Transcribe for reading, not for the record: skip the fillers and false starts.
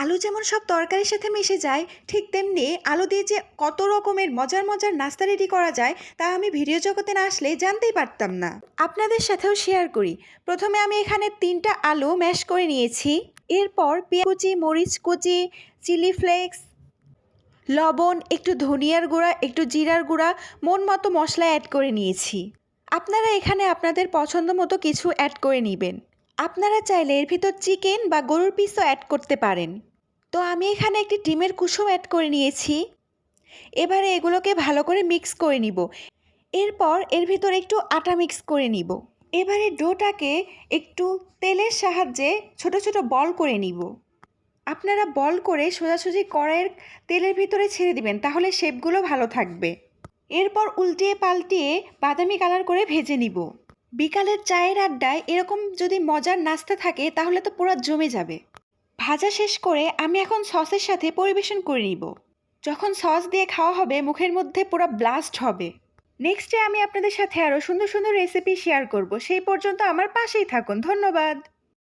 আলু যেমন সব তরকারির সাথে মিশে যায়, ঠিক তেমনি আলু দিয়ে যে কত রকমের মজার মজার নাস্তা রেডি করা যায় তা আমি ভিডিও জগতে না আসলে জানতেই পারতাম না। আপনাদের সাথেও শেয়ার করি। প্রথমে আমি এখানে 3টা আলু ম্যাশ করে নিয়েছি। এরপর পেঁয়াজ কুচি, মরিচ কুচি, চিলি ফ্লেক্স, লবণ, একটু ধনিয়ার গুঁড়া, একটু জিরার গুঁড়া, মন মতো মশলা অ্যাড করে নিয়েছি। আপনারা এখানে আপনাদের পছন্দ মতো কিছু অ্যাড করে নেবেন। আপনারা চাইলে এর ভিতর চিকেন বা গরুর পিসও অ্যাড করতে পারেন। তো আমি এখানে একটি ডিমের কুসুম অ্যাড করে নিয়েছি। এবারে এগুলোকে ভালো করে মিক্স করে নিব। এরপর এর ভিতর একটু আটা মিক্স করে নিব। এবারে ডোটাকে একটু তেলের সাহায্যে ছোট ছোট বল করে নিব। আপনারা বল করে সোজাসুজি কড়াইয়ের তেলের ভিতরে ছেড়ে দিবেন, তাহলে শেপগুলো ভালো থাকবে। এরপর উল্টিয়ে পাল্টিয়ে বাদামি কালার করে ভেজে নিব। বিকালের চায়ের আড্ডায় এরকম যদি মজার নাস্তা থাকে তাহলে তো পুরো জমে যাবে। ভাজা শেষ করে আমি এখন সসের সাথে পরিবেশন করে নিব। যখন সস দিয়ে খাওয়া হবে মুখের মধ্যে পুরো ব্লাস্ট হবে। নেক্সটে আমি আপনাদের সাথে আরও সুন্দর সুন্দর রেসিপি শেয়ার করব। সেই পর্যন্ত আমার পাশেই থাকুন। ধন্যবাদ।